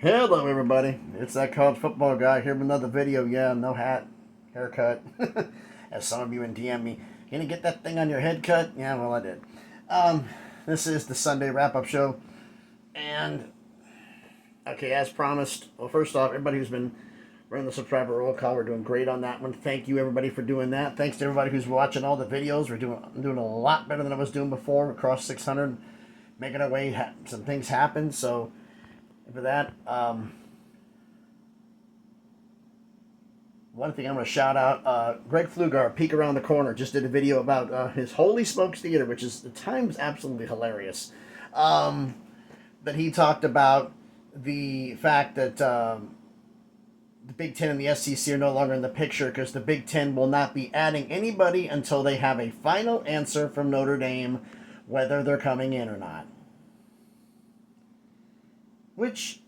Hello, everybody. It's that college football guy here with another video. Yeah, no hat, haircut. As some of you in DM me, gonna get that thing on your head cut? Yeah, well, I did. This is the Sunday wrap-up show, and okay, as promised. Well, first off, everybody who's been running the subscriber roll call, we're doing great on that one. Thank you, everybody, for doing that. Thanks to everybody who's watching all the videos. I'm doing a lot better than I was doing before. We crossed 600, making our way. Some things happen, so. For that, one thing I'm going to shout out, Greg Flugar, Peek Around the Corner, just did a video about his Holy Smokes Theater, which is at times absolutely hilarious. That he talked about the fact that the Big Ten and the SEC are no longer in the picture because the Big Ten will not be adding anybody until they have a final answer from Notre Dame whether they're coming in or not. Which,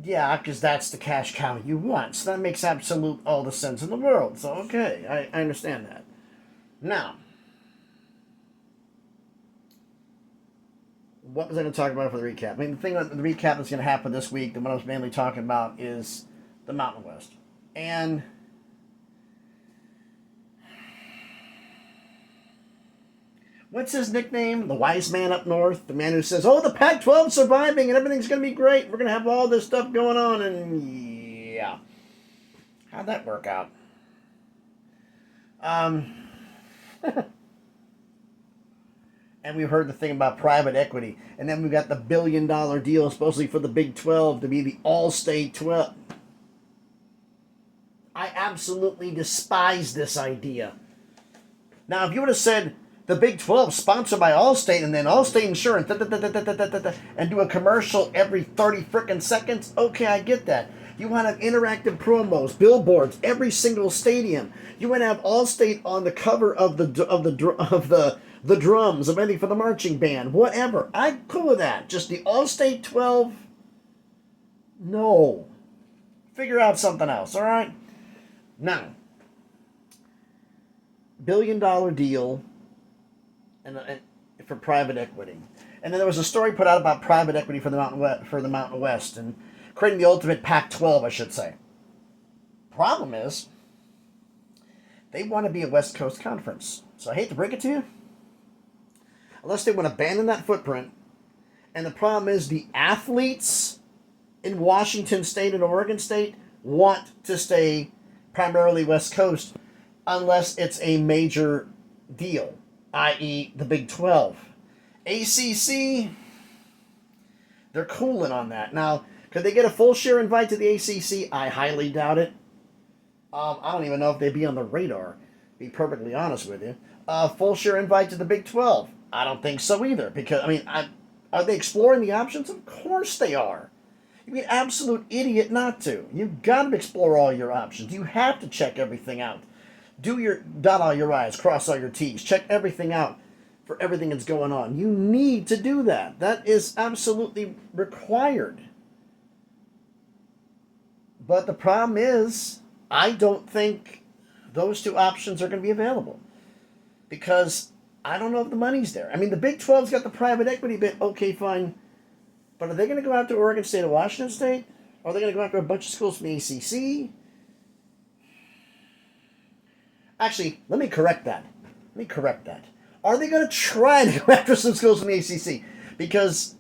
yeah, because that's the cash cow you want. So that makes absolute all the sense in the world. So, okay, I understand that. Now, what was I going to talk about for the recap? I mean, the thing that the recap that's going to happen this week, the one I was mainly talking about, is the Mountain West. And what's his nickname? The wise man up north? The man who says, oh, the Pac-12 surviving and everything's going to be great. We're going to have all this stuff going on. And yeah. How'd that work out? And we've heard the thing about private equity. And then we've got the $1 billion deal supposedly for the Big 12 to be the all-state 12. I absolutely despise this idea. Now, if you would have said, the Big 12 sponsored by Allstate and then Allstate Insurance and do a commercial every 30 frickin' seconds, okay, I get that. You want to have interactive promos, billboards, every single stadium. You want to have Allstate on the cover of the drums, of anything for the marching band, whatever. I'm cool with that. Just the Allstate 12, no. Figure out something else, all right? Now, $1 billion deal. And for private equity, and then there was a story put out about private equity for the Mountain West and creating the ultimate Pac-12, I should say. Problem is, they want to be a West Coast conference. So I hate to break it to you, unless they want to abandon that footprint. And the problem is, the athletes in Washington State and Oregon State want to stay primarily West Coast, unless it's a major deal. I.e. the Big 12. ACC, they're cooling on that. Now, could they get a full share invite to the ACC? I highly doubt it. I don't even know if they'd be on the radar, to be perfectly honest with you. Full share invite to the Big 12? I don't think so either. Because, I mean, are they exploring the options? Of course they are. You'd be an absolute idiot not to. You've got to explore all your options. You have to check everything out. Dot all your I's, cross all your T's, check everything out for everything that's going on. You need to do that. That is absolutely required. But the problem is, I don't think those two options are going to be available. Because I don't know if the money's there. I mean, the Big 12's got the private equity bit, okay, fine. But are they going to go out to Oregon State or Washington State? Or are they going to go after a bunch of schools from the ACC? Actually, let me correct that. Are they going to try to go after some schools from the ACC? Because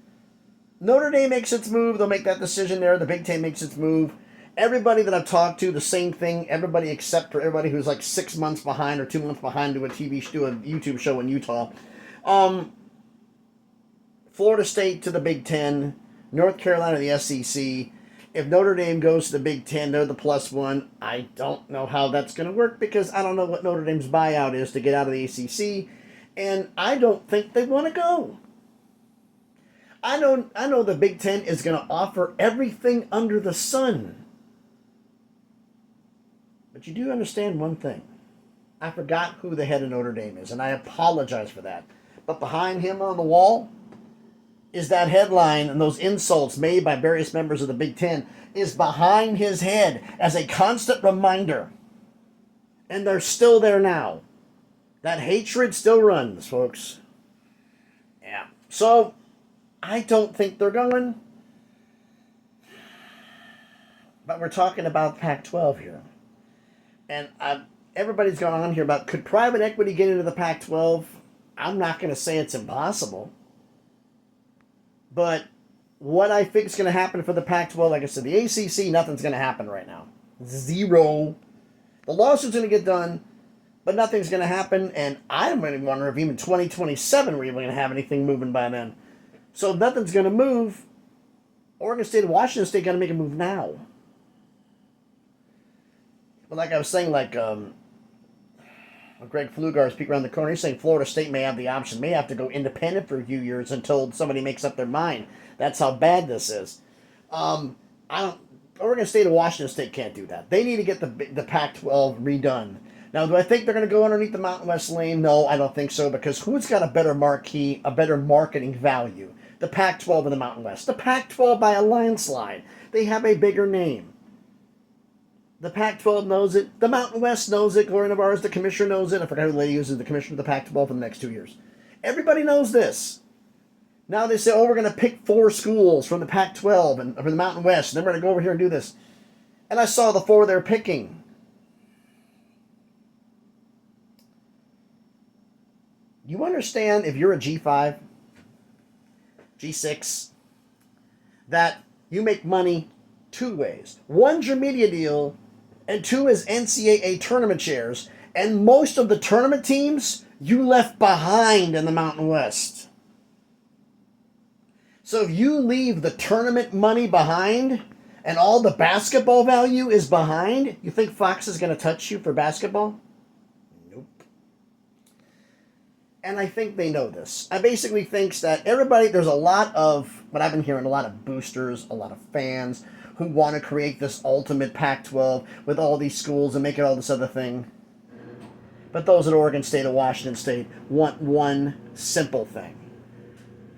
Notre Dame makes its move. They'll make that decision there. The Big Ten makes its move. Everybody that I've talked to, the same thing. Everybody except for everybody who's like 6 months behind or 2 months behind to a YouTube show in Utah. Florida State to the Big Ten. North Carolina to the SEC. If Notre Dame goes to the Big Ten, they're the plus one. I don't know how that's going to work because I don't know what Notre Dame's buyout is to get out of the ACC, and I don't think they want to go. I know the Big Ten is going to offer everything under the sun. But you do understand one thing. I forgot who the head of Notre Dame is, and I apologize for that. But behind him on the wall is that headline, and those insults made by various members of the Big Ten is behind his head as a constant reminder. And they're still there now. That hatred still runs, folks. Yeah. So, I don't think they're going. But we're talking about Pac-12 here. And everybody's going on here about, could private equity get into the Pac-12? I'm not going to say it's impossible. But what I think is going to happen for the Pac-12, like I said, the ACC, nothing's going to happen right now. Zero. The lawsuit's going to get done, but nothing's going to happen. And I'm going to wonder if even 2027 we're even going to have anything moving by then. So if nothing's going to move, Oregon State and Washington State got to make a move now. But like I was saying, Greg Pflugar speaking around the corner, he's saying Florida State may have the option, may have to go independent for a few years until somebody makes up their mind. That's how bad this is. Oregon State and Washington State can't do that. They need to get the Pac-12 redone. Now, do I think they're going to go underneath the Mountain West lane? No, I don't think so, because who's got a better marquee, a better marketing value? The Pac-12 and the Mountain West. The Pac-12 by a landslide. They have a bigger name. The Pac-12 knows it. The Mountain West knows it. Gloria Navarro, the commissioner, knows it. I forgot who the lady is the commissioner of the Pac-12 for the next 2 years. Everybody knows this. Now they say, oh, we're going to pick 4 schools from the Pac-12 and from the Mountain West, and then we're going to go over here and do this. And I saw the 4 they're picking. You understand, if you're a G5, G6, that you make money 2 ways. 1's your media deal, and 2 is NCAA tournament shares. And most of the tournament teams you left behind in the Mountain West. So if you leave the tournament money behind and all the basketball value is behind, you think Fox is going to touch you for basketball? Nope. And I think they know this. I basically think that there's a lot of, what I've been hearing, a lot of boosters, a lot of fans who want to create this ultimate Pac-12 with all these schools and make it all this other thing. But those at Oregon State and Washington State want one simple thing.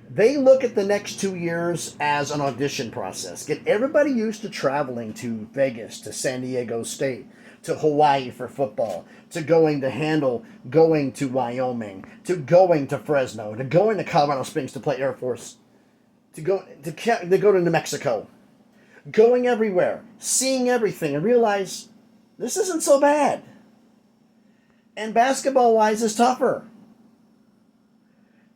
They look at the next 2 years as an audition process. Get everybody used to traveling to Vegas, to San Diego State, to Hawaii for football, to going to Wyoming, to going to Fresno, to going to Colorado Springs to play Air Force, to go to New Mexico. Going everywhere, seeing everything, and realize this isn't so bad. And basketball-wise is tougher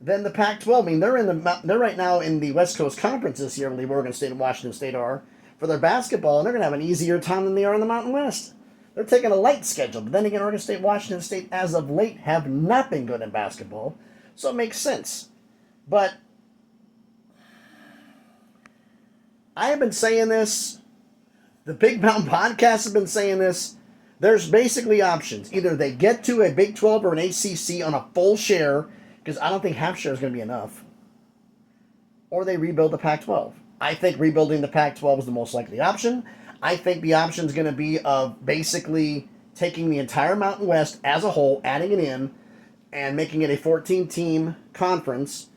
than the Pac-12. I mean, they're right now in the West Coast Conference this year, I believe Oregon State and Washington State are, for their basketball, and they're going to have an easier time than they are in the Mountain West. They're taking a light schedule, but then again, Oregon State and Washington State, as of late, have not been good in basketball, so it makes sense. But I have been saying this, the Big Mountain Podcast has been saying this, there's basically options. Either they get to a Big 12 or an ACC on a full share, because I don't think half share is going to be enough, or they rebuild the Pac-12. I think rebuilding the Pac-12 is the most likely option. I think the option is going to be of basically taking the entire Mountain West as a whole, adding it in, and making it a 14-team conference.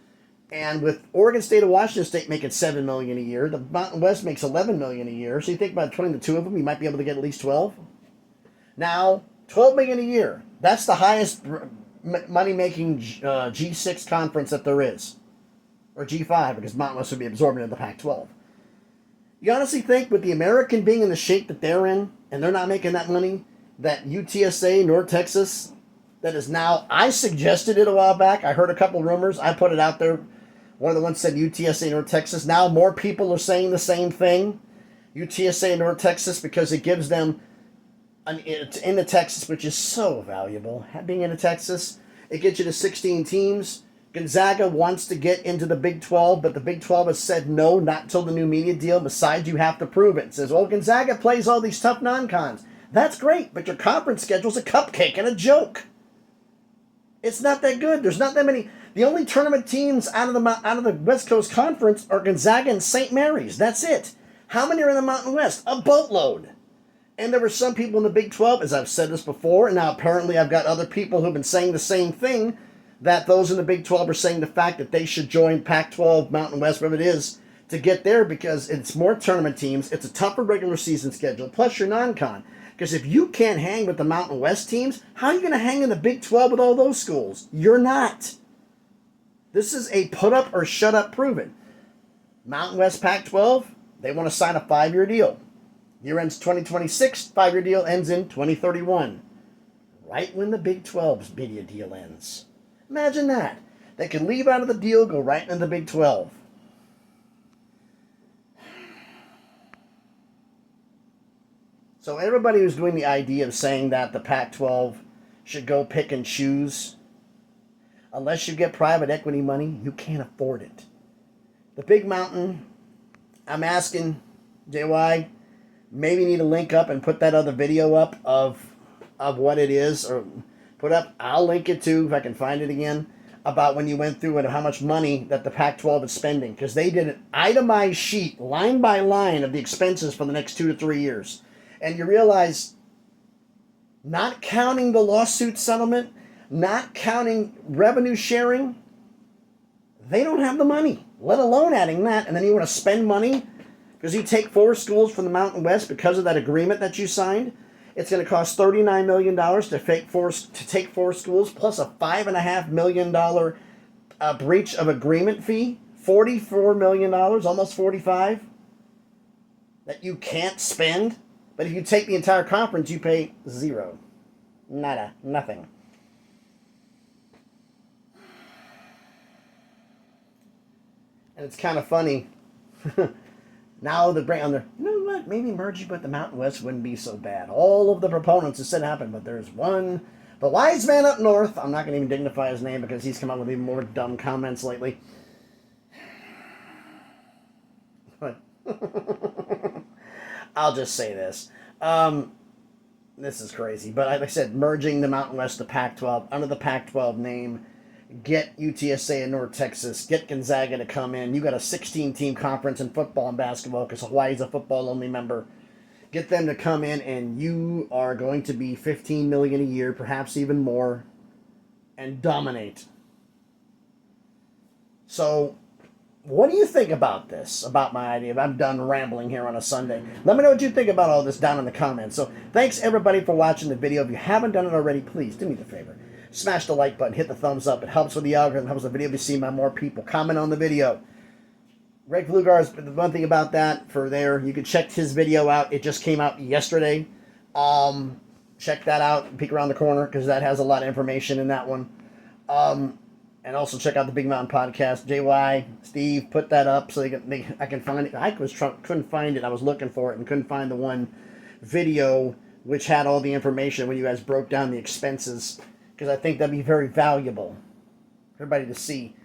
And with Oregon State and Washington State making $7 million a year, the Mountain West makes $11 million a year. So you think about between the 2 of them, you might be able to get at least 12. Now, $12 million a year. That's the highest money-making G6 conference that there is, or G5, because Mountain West would be absorbing into the Pac-12. You honestly think, with the American being in the shape that they're in, and they're not making that money, that UTSA, North Texas, that is now, I suggested it a while back. I heard a couple rumors. I put it out there. One of the ones said UTSA, North Texas. Now more people are saying the same thing. UTSA, North Texas, because it gives them into Texas, which is so valuable. Being into Texas, it gets you to 16 teams. Gonzaga wants to get into the Big 12, but the Big 12 has said no, not until the new media deal. Besides, you have to prove it. It says, well, Gonzaga plays all these tough non-cons. That's great, but your conference schedule's a cupcake and a joke. It's not that good. There's not that many. The only tournament teams out of the West Coast Conference are Gonzaga and St. Mary's. That's it. How many are in the Mountain West? A boatload. And there were some people in the Big 12, as I've said this before, and now apparently I've got other people who've been saying the same thing, that those in the Big 12 are saying the fact that they should join Pac-12, Mountain West, whatever it is, to get there, because it's more tournament teams, it's a tougher regular season schedule, plus your non-con. Because if you can't hang with the Mountain West teams, how are you going to hang in the Big 12 with all those schools? You're not. This is a put up or shut up prove it. Mountain West Pac-12, they want to sign a 5-year deal. Year ends 2026, 5-year deal ends in 2031. Right when the Big 12's media deal ends. Imagine that. They could leave out of the deal, go right into the Big 12. So everybody who's doing the idea of saying that the Pac-12 should go pick and choose, unless you get private equity money, you can't afford it. The Big Mountain, I'm asking, JY, maybe need to link up and put that other video up of what it is, or put up, I'll link it too, if I can find it again, about when you went through and how much money that the Pac-12 is spending. Because they did an itemized sheet, line by line, of the expenses for the next 2 to 3 years. And you realize, not counting the lawsuit settlement, not counting revenue sharing, they don't have the money, let alone adding that. And then you want to spend money because you take 4 schools from the Mountain West because of that agreement that you signed. It's going to cost $39 million to take 4 schools, plus a $5.5 million breach of agreement fee, $44 million, almost 45, that you can't spend. But if you take the entire conference, you pay zero. Nada. Nothing. And it's kind of funny. Now they're bringing on there, you know what, maybe merging with the Mountain West wouldn't be so bad. All of the proponents have said it happened, but there's one, the wise man up north, I'm not going to even dignify his name because he's come up with even more dumb comments lately. But I'll just say this. This is crazy. But like I said, merging the Mountain West to Pac-12 under the Pac-12 name. Get UTSA in North Texas. Get Gonzaga to come in. You got a 16-team conference in football and basketball because Hawaii's a football-only member. Get them to come in, and you are going to be $15 million a year, perhaps even more, and dominate. So, what do you think about this? About my idea? I'm done rambling here on a Sunday. Let me know what you think about all this down in the comments. So, thanks everybody for watching the video. If you haven't done it already, please do me the favor. Smash the like button, hit the thumbs up. It helps with the algorithm, helps the video be seen by more people. Comment on the video. Greg Flugar's, the one thing about that, for there, you can check his video out. It just came out yesterday. Check that out. Peek around the corner, because that has a lot of information in that one. And also check out the Big Mountain Podcast. JY, Steve, put that up so I can find it. Couldn't find it. I was looking for it and couldn't find the one video which had all the information when you guys broke down the expenses, because I think that'd be very valuable for everybody to see.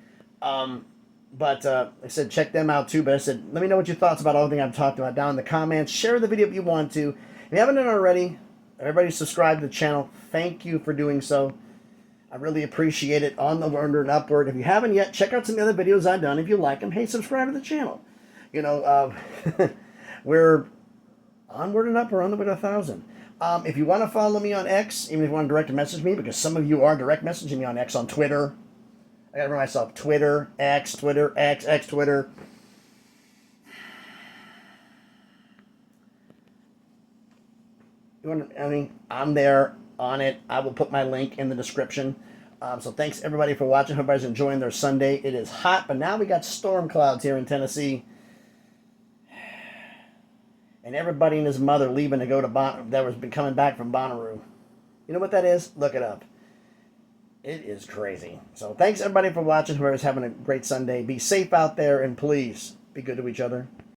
But I said check them out too. But I said, let me know what your thoughts about everything I've talked about down in the comments. Share the video if you want to. If you haven't done it already, everybody subscribe to the channel. Thank you for doing so. I really appreciate it. On the Onward and Upward. If you haven't yet, check out some of the other videos I've done. If you like them, hey, subscribe to the channel. You know, we're onward and up. We're on the way to 1,000. If you want to follow me on X, even if you want to direct message me, because some of you are direct messaging me on X, on Twitter. I gotta remember myself. Twitter, X, Twitter, X, Twitter. I'm there on it. I will put my link in the description. So thanks everybody for watching. Hope everybody's enjoying their Sunday. It is hot, but now we got storm clouds here in Tennessee. And everybody and his mother leaving to go to that was been coming back from Bonnaroo. You know what that is? Look it up. It is crazy. So thanks everybody for watching. Whoever's having a great Sunday. Be safe out there, and please be good to each other.